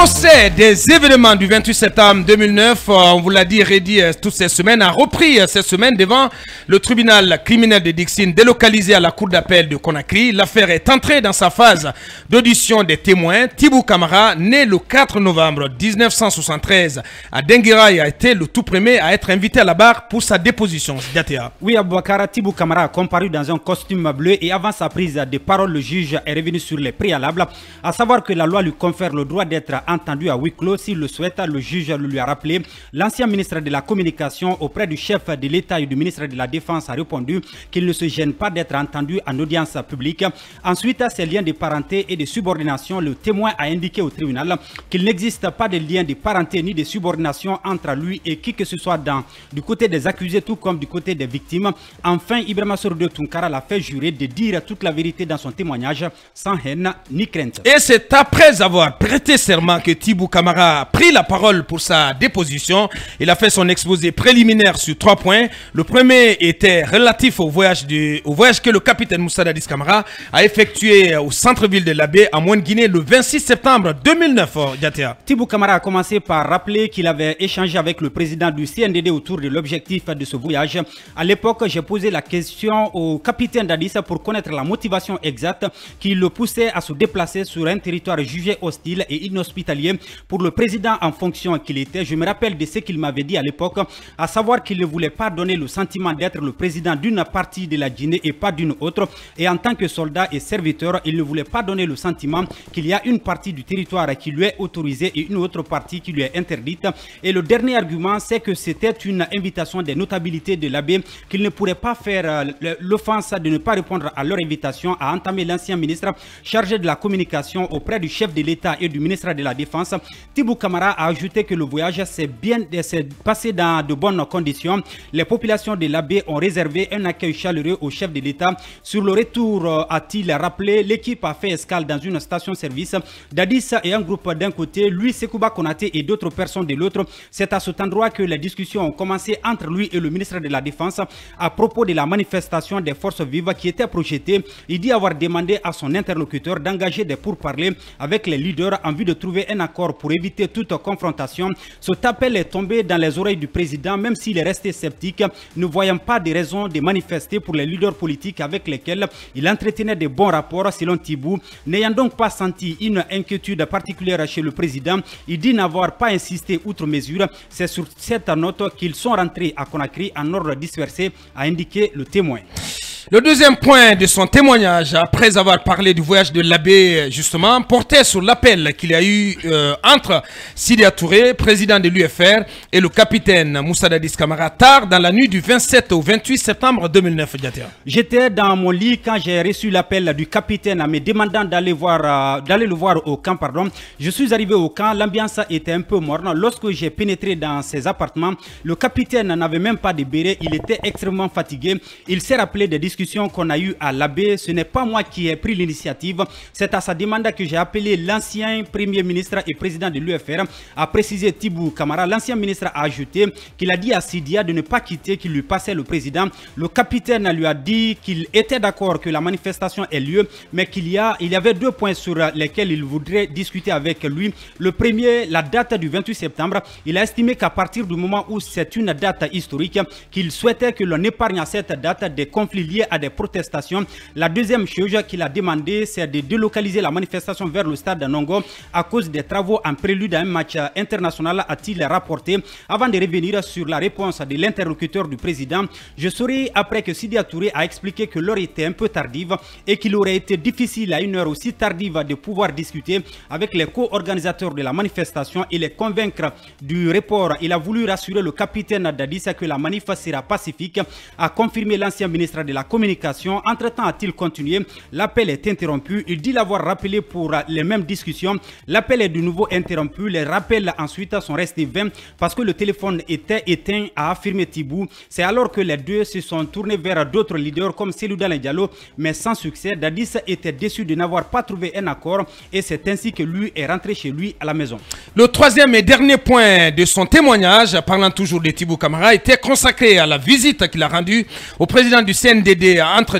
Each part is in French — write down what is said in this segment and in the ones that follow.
procès des événements du 28 septembre 2009, on vous l'a dit, redit toute cette semaine, a repris cette semaine devant le tribunal criminel de Dixine, délocalisé à la cour d'appel de Conakry. L'affaire est entrée dans sa phase d'audition des témoins. Tibou Camara, né le 4 novembre 1973 à Denguiraï, a été le tout premier à être invité à la barre pour sa déposition. Oui, Aboubakara, Tibou Camara a comparu dans un costume bleu et avant sa prise de parole, le juge est revenu sur les préalables, à savoir que la loi lui confère le droit d'être entendu à huis clos s'il le souhaite. Le juge lui a rappelé. L'ancien ministre de la Communication auprès du chef de l'État et du ministre de la Défense a répondu qu'il ne se gêne pas d'être entendu en audience publique. Ensuite, ses liens de parenté et de subordination, le témoin a indiqué au tribunal qu'il n'existe pas de lien de parenté ni de subordination entre lui et qui que ce soit du côté des accusés tout comme du côté des victimes. Enfin, Ibrahima Sorodo Tunkara l'a fait jurer de dire toute la vérité dans son témoignage sans haine ni crainte. Et c'est après avoir prêté serment que Tibou Camara a pris la parole pour sa déposition. Il a fait son exposé préliminaire sur 3 points. Le premier était relatif au voyage que le capitaine Moussa Dadis Camara a effectué au centre-ville de l'Abbé à Moine-Guinée le 26 septembre 2009. Tibou Camara a commencé par rappeler qu'il avait échangé avec le président du CNDD autour de l'objectif de ce voyage. À l'époque, j'ai posé la question au capitaine Dadis pour connaître la motivation exacte qui le poussait à se déplacer sur un territoire jugé hostile et inhospitalier pour le président en fonction qu'il était. Je me rappelle de ce qu'il m'avait dit à l'époque, à savoir qu'il ne voulait pas donner le sentiment d'être le président d'une partie de la Guinée et pas d'une autre. Et en tant que soldat et serviteur, il ne voulait pas donner le sentiment qu'il y a une partie du territoire qui lui est autorisée et une autre partie qui lui est interdite. Et le dernier argument, c'est que c'était une invitation des notabilités de l'Abbé, qu'il ne pourrait pas faire l'offense de ne pas répondre à leur invitation, à entamer l'ancien ministre chargé de la communication auprès du chef de l'État et du ministre de la Défense. Tibou Camara a ajouté que le voyage s'est passé dans de bonnes conditions. Les populations de l'Abbé ont réservé un accueil chaleureux au chef de l'État. Sur le retour, a-t-il rappelé, l'équipe a fait escale dans une station-service. Dadis et un groupe d'un côté, lui, Sekouba Konaté et d'autres personnes de l'autre. C'est à cet endroit que les discussions ont commencé entre lui et le ministre de la Défense à propos de la manifestation des forces vives qui était projetée. Il dit avoir demandé à son interlocuteur d'engager des pourparlers avec les leaders en vue de trouver un accord pour éviter toute confrontation. Cet appel est tombé dans les oreilles du président, même s'il est resté sceptique, ne voyant pas de raison de manifester pour les leaders politiques avec lesquels il entretenait de bons rapports selon Tibou. N'ayant donc pas senti une inquiétude particulière chez le président, il dit n'avoir pas insisté outre mesure. C'est sur cette note qu'ils sont rentrés à Conakry en ordre dispersé, a indiqué le témoin. Le deuxième point de son témoignage, après avoir parlé du voyage de l'Abbé, justement, portait sur l'appel qu'il y a eu entre Sidya Touré, président de l'UFR, et le capitaine Moussa Dadis Camara, tard dans la nuit du 27 au 28 septembre 2009. J'étais dans mon lit quand j'ai reçu l'appel du capitaine en me demandant d'aller le voir au camp. Je suis arrivé au camp, l'ambiance était un peu morne. Lorsque j'ai pénétré dans ses appartements, le capitaine n'avait même pas de béret, il était extrêmement fatigué. Il s'est rappelé des discussions qu'on a eues à l'Abbé. Ce n'est pas moi qui ai pris l'initiative, c'est à sa demande que j'ai appelé l'ancien premier ministre et président de l'UFR, a précisé Tibou Camara. L'ancien ministre a ajouté qu'il a dit à Sidya de ne pas quitter, qu'il lui passait le président. Le capitaine lui a dit qu'il était d'accord que la manifestation ait lieu, mais qu'il y avait 2 points sur lesquels il voudrait discuter avec lui. Le premier, la date du 28 septembre. Il a estimé qu'à partir du moment où c'est une date historique, qu'il souhaitait que l'on épargne à cette date des conflits liés à des protestations. La deuxième chose qu'il a demandé, c'est de délocaliser la manifestation vers le stade Nongo à cause des travaux en prélude à un match international, a-t-il rapporté. Avant de revenir sur la réponse de l'interlocuteur du président, je saurai après que Sidya Touré a expliqué que l'heure était un peu tardive et qu'il aurait été difficile à une heure aussi tardive de pouvoir discuter avec les co-organisateurs de la manifestation et les convaincre du report. Il a voulu rassurer le capitaine Dadis que la manif sera pacifique, a confirmé l'ancien ministre de la Communication. Entre-temps, a-t-il continué, l'appel est interrompu. Il dit l'avoir rappelé pour les mêmes discussions. L'appel est de nouveau interrompu. Les rappels ensuite sont restés vains parce que le téléphone était éteint, a affirmé Tibou. C'est alors que les deux se sont tournés vers d'autres leaders comme Cellou Dalein Diallo, mais sans succès. Dadis était déçu de n'avoir pas trouvé un accord et c'est ainsi que lui est rentré chez lui à la maison. Le troisième et dernier point de son témoignage, parlant toujours de Tibou Camara, était consacré à la visite qu'il a rendue au président du CNDD décédé entre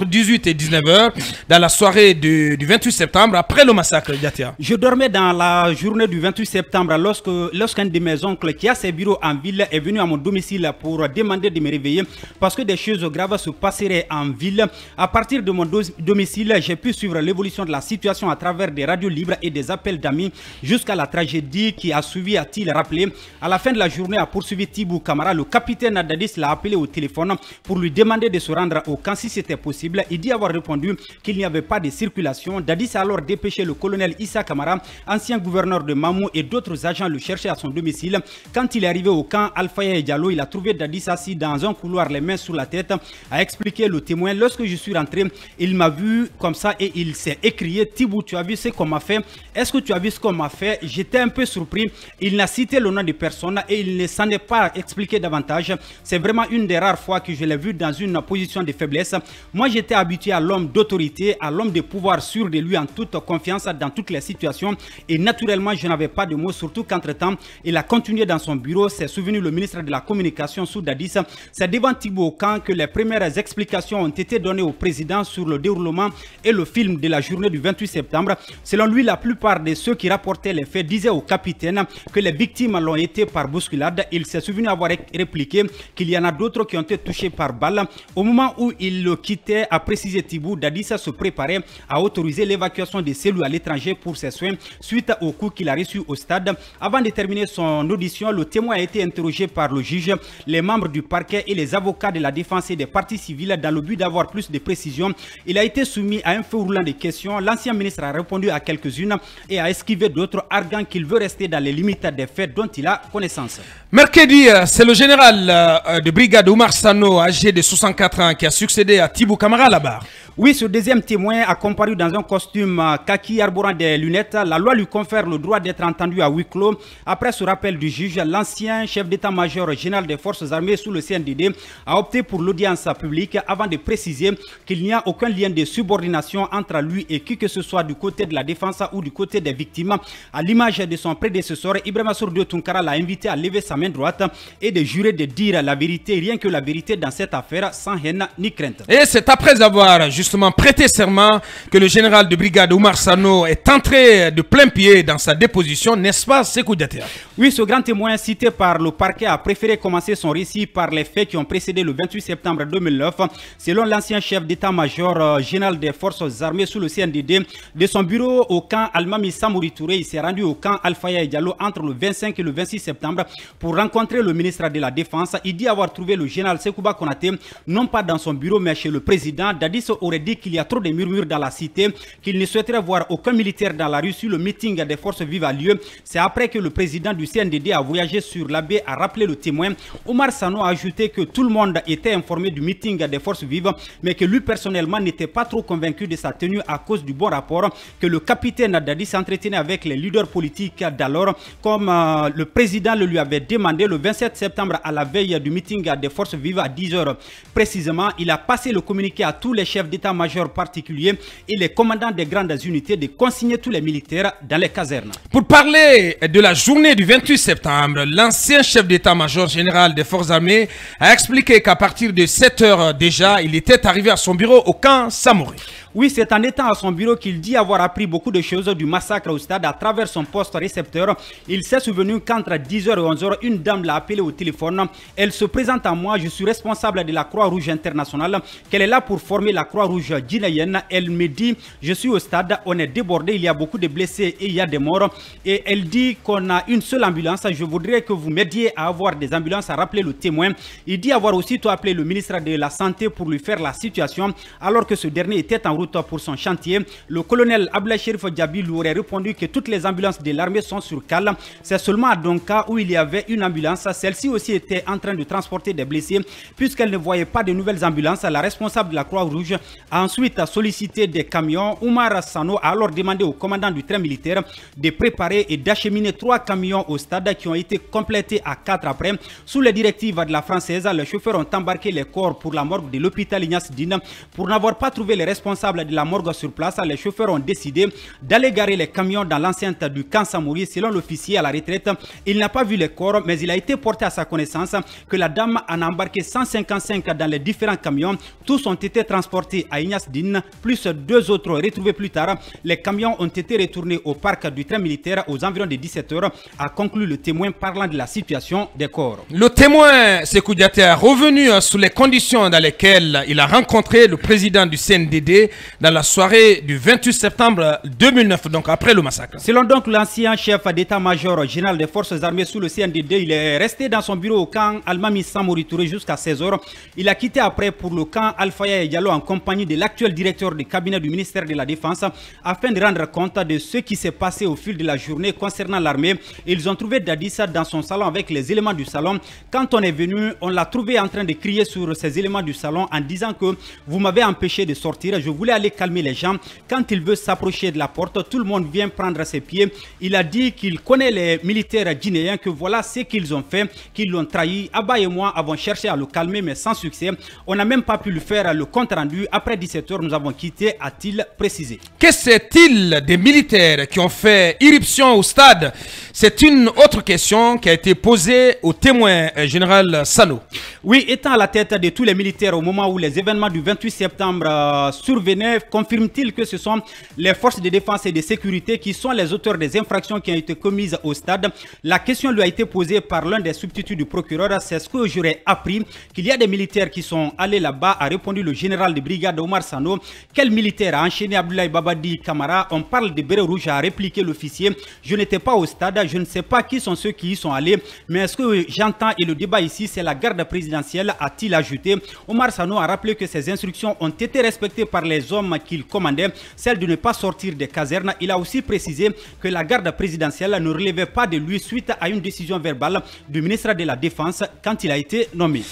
18 et 19h dans la soirée du 28 septembre après le massacre d'Yatia. Je dormais dans la journée du 28 septembre lorsqu'un de mes oncles qui a ses bureaux en ville est venu à mon domicile pour demander de me réveiller parce que des choses graves se passeraient en ville. À partir de mon domicile, j'ai pu suivre l'évolution de la situation à travers des radios libres et des appels d'amis jusqu'à la tragédie qui a suivi, a-t-il rappelé. À la fin de la journée, a poursuivi Tibou Camara, le capitaine Dadis l'a appelé au téléphone pour lui demander de se rendre au camp si c'était possible. Il dit avoir répondu qu'il n'y avait pas de circulation. Dadis a alors dépêché le colonel Issa Camara, ancien gouverneur de Mamou, et d'autres agents le cherchaient à son domicile. Quand il est arrivé au camp Alfaya Diallo, il a trouvé Dadis assis dans un couloir, les mains sous la tête, a expliqué le témoin. Lorsque je suis rentré, il m'a vu comme ça et il s'est écrié: Tibou, tu as vu ce qu'on m'a fait? Est-ce que tu as vu ce qu'on m'a fait? J'étais un peu surpris. Il n'a cité le nom de personne et il ne s'en est pas expliqué davantage. C'est vraiment une des rares fois que je l'ai vu dans une position de faiblesse. Moi, j'étais habitué à l'homme d'autorité, à l'homme de pouvoir, sûr de lui en toute confiance dans toutes les situations. Et naturellement, je n'avais pas de mots, surtout qu'entre-temps, il a continué dans son bureau. C'est souvenu le ministre de la Communication, Soudadis. C'est devant Thibaut Camp que les premières explications ont été données au président sur le déroulement et le film de la journée du 28 septembre. Selon lui, la plupart de ceux qui rapportaient les faits disaient au capitaine que les victimes l'ont été par bousculade. Il s'est souvenu avoir répliqué qu'il y en a d'autres qui ont été touchés par balle. Au moment où il le quittait, a précisé Tibou, Dadis se préparait à autoriser l'évacuation des cellules à l'étranger pour ses soins suite au coup qu'il a reçu au stade. Avant de terminer son audition, le témoin a été interrogé par le juge, les membres du parquet et les avocats de la défense et des parties civiles dans le but d'avoir plus de précisions. Il a été soumis à un feu roulant de questions. L'ancien ministre a répondu à quelques-unes et a esquivé d'autres, arguant qu'il veut rester dans les limites des faits dont il a connaissance. Mercredi, c'est le général de brigade Oumar Sano, âgé de 64 ans, qui a succédé à Tibou Camara à la barre. Oui, ce deuxième témoin a comparu dans un costume kaki arborant des lunettes. La loi lui confère le droit d'être entendu à huis clos. Après ce rappel du juge, l'ancien chef d'état-major général des forces armées sous le CNDD a opté pour l'audience publique avant de préciser qu'il n'y a aucun lien de subordination entre lui et qui que ce soit du côté de la défense ou du côté des victimes. À l'image de son prédécesseur, Ibrahima Sourdio Tunkara l'a invité à lever sa main droite et de jurer de dire la vérité, rien que la vérité dans cette affaire, sans haine ni crainte. Et c'est après avoir justement prêté serment que le général de brigade Oumar Sano est entré de plein pied dans sa déposition, n'est-ce pas, Sékou Diatta? Oui, ce grand témoin cité par le parquet a préféré commencer son récit par les faits qui ont précédé le 28 septembre 2009. Selon l'ancien chef d'état-major général des forces armées sous le CNDD, de son bureau au camp Almami Samouri Touré, il s'est rendu au camp Alfaya Diallo entre le 25 et le 26 septembre pour rencontrer le ministre de la Défense. Il dit avoir trouvé le général Sekouba Konaté, non pas dans son bureau mais chez le président. Dadis aurait dit qu'il y a trop de murmures dans la cité, qu'il ne souhaiterait voir aucun militaire dans la rue si le meeting des forces vives a lieu. C'est après que le président du CNDD a voyagé sur la baie, a rappelé le témoin. Oumar Sano a ajouté que tout le monde était informé du meeting des forces vives, mais que lui personnellement n'était pas trop convaincu de sa tenue à cause du bon rapport que le capitaine Dadis s'entretenait avec les leaders politiques d'alors, comme le président le lui avait demandé le 27 septembre à la veille du meeting des forces vives à 10 h. Précisément, il a passé le communiqué à tous les chefs d'état-major particuliers et les commandants des grandes unités de consigner tous les militaires dans les casernes. Pour parler de la journée du 28 septembre, l'ancien chef d'état-major général des forces armées a expliqué qu'à partir de 7 h déjà, il était arrivé à son bureau au camp Samouri. Oui, c'est en étant à son bureau qu'il dit avoir appris beaucoup de choses du massacre au stade à travers son poste récepteur. Il s'est souvenu qu'entre 10 h et 11 h, une dame l'a appelé au téléphone. Elle se présente à moi, je suis responsable de la Croix-Rouge internationale, qu'elle est là pour former la Croix-Rouge guinéenne. Elle me dit, je suis au stade, on est débordé, il y a beaucoup de blessés et il y a des morts. Et elle dit qu'on a une seule ambulance. Je voudrais que vous m'aidiez à avoir des ambulances, à rappeler le témoin. Il dit avoir aussitôt appelé le ministre de la Santé pour lui faire la situation, alors que ce dernier était en route pour son chantier. Le colonel Ablaye Cherif Diaby lui aurait répondu que toutes les ambulances de l'armée sont sur cale. C'est seulement à Donka où il y avait une ambulance. Celle-ci aussi était en train de transporter des blessés. Puisqu'elle ne voyait pas de nouvelles ambulances, la responsable de la Croix-Rouge a ensuite sollicité des camions. Oumar Sano a alors demandé au commandant du train militaire de préparer et d'acheminer 3 camions au stade qui ont été complétés à 4 après. Sous les directives de la française, les chauffeurs ont embarqué les corps pour la morgue de l'hôpital Ignace Dine pour n'avoir pas trouvé les responsables responsable de la morgue sur place, les chauffeurs ont décidé d'aller garer les camions dans l'enceinte du camp Samori. Selon l'officier à la retraite, il n'a pas vu les corps, mais il a été porté à sa connaissance que la dame en a embarqué 155 dans les différents camions. Tous ont été transportés à Ignace Dine, plus 2 autres retrouvés plus tard. Les camions ont été retournés au parc du train militaire aux environs de 17 h, a conclu le témoin parlant de la situation des corps. Le témoin, Sékou Diaté, est revenu sur les conditions dans lesquelles il a rencontré le président du CNDD dans la soirée du 28 septembre 2009, donc après le massacre. Selon donc l'ancien chef d'état-major général des forces armées sous le CNDD, il est resté dans son bureau au camp Almami Samori Touré jusqu'à 16 h. Il a quitté après pour le camp Alfaya Diallo en compagnie de l'actuel directeur du cabinet du ministère de la Défense afin de rendre compte de ce qui s'est passé au fil de la journée concernant l'armée. Ils ont trouvé Dadissa dans son salon avec les éléments du salon. Quand on est venu, on l'a trouvé en train de crier sur ces éléments du salon en disant que vous m'avez empêché de sortir. Je voulais aller calmer les gens. Quand il veut s'approcher de la porte, tout le monde vient prendre ses pieds. Il a dit qu'il connaît les militaires guinéens, que voilà ce qu'ils ont fait, qu'ils l'ont trahi. Abba et moi avons cherché à le calmer, mais sans succès. On n'a même pas pu lui faire le compte rendu. Après 17 h, nous avons quitté, a-t-il précisé. Que c'est-il des militaires qui ont fait irruption au stade? C'est une autre question qui a été posée au témoin général Sano. Oui, étant à la tête de tous les militaires au moment où les événements du 28 septembre survenaient, confirme-t-il que ce sont les forces de défense et de sécurité qui sont les auteurs des infractions qui ont été commises au stade? La question lui a été posée par l'un des substituts du procureur. C'est ce que j'aurais appris, qu'il y a des militaires qui sont allés là-bas, a répondu le général de brigade Omar Sano. Quel militaire a enchaîné Abdoulaye Babadi Kamara? On parle de béret rouge, a répliqué l'officier. Je n'étais pas au stade, je ne sais pas qui sont ceux qui y sont allés, mais ce que j'entends et le débat ici, c'est la garde présidentielle, a-t-il ajouté. Omar Sano a rappelé que ces instructions ont été respectées par les hommes qu'il commandait, celle de ne pas sortir des casernes. Il a aussi précisé que la garde présidentielle ne relevait pas de lui suite à une décision verbale du ministre de la Défense quand il a été nommé.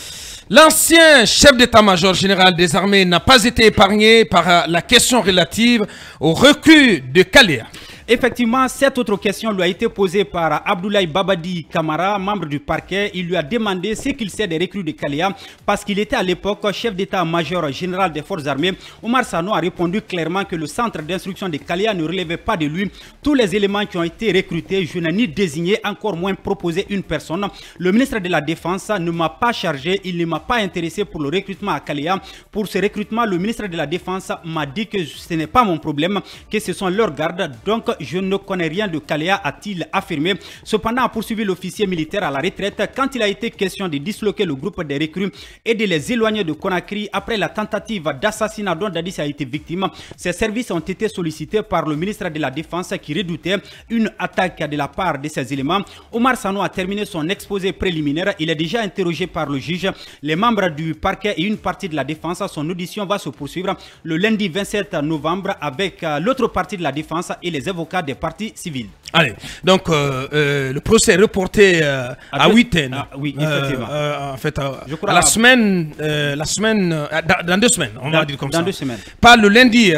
L'ancien chef d'état-major général des armées n'a pas été épargné par la question relative au recul de Kalea. Effectivement, cette autre question lui a été posée par Abdoulaye Babadi Kamara, membre du parquet. Il lui a demandé ce qu'il sait des recrues de Kalea parce qu'il était à l'époque chef d'état-major général des forces armées. Omar Sano a répondu clairement que le centre d'instruction de Kalea ne relevait pas de lui. Tous les éléments qui ont été recrutés, je n'ai ni désigné, encore moins proposé une personne. Le ministre de la Défense ne m'a pas chargé, il ne m'a pas intéressé pour le recrutement à Kalea. Pour ce recrutement, le ministre de la Défense m'a dit que ce n'est pas mon problème, que ce sont leurs gardes. Donc, je ne connais rien de Kalea, a-t-il affirmé. Cependant, a poursuivi l'officier militaire à la retraite quand il a été question de disloquer le groupe des recrues et de les éloigner de Conakry après la tentative d'assassinat dont Dadis a été victime. Ces services ont été sollicités par le ministre de la Défense qui redoutait une attaque de la part de ces éléments. Omar Sano a terminé son exposé préliminaire. Il est déjà interrogé par le juge, les membres du parquet et une partie de la défense. Son audition va se poursuivre le lundi 27 novembre avec l'autre partie de la défense et les avocats des parties civiles. Allez, donc le procès est reporté à 8 ans. Oui, effectivement. En fait, je crois à la semaine, dans 2 semaines, on va dire comme ça. Dans 2 semaines. Pas le lundi,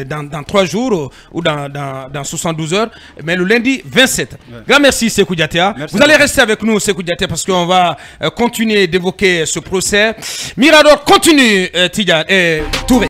dans 3 jours ou dans 72 heures, mais le lundi 27. Ouais. Grand merci Sékou Diaté. Vous allez rester avec nous Sékou Diaté parce qu'on va continuer d'évoquer ce procès. Mirador continue, Tidjane et Touré.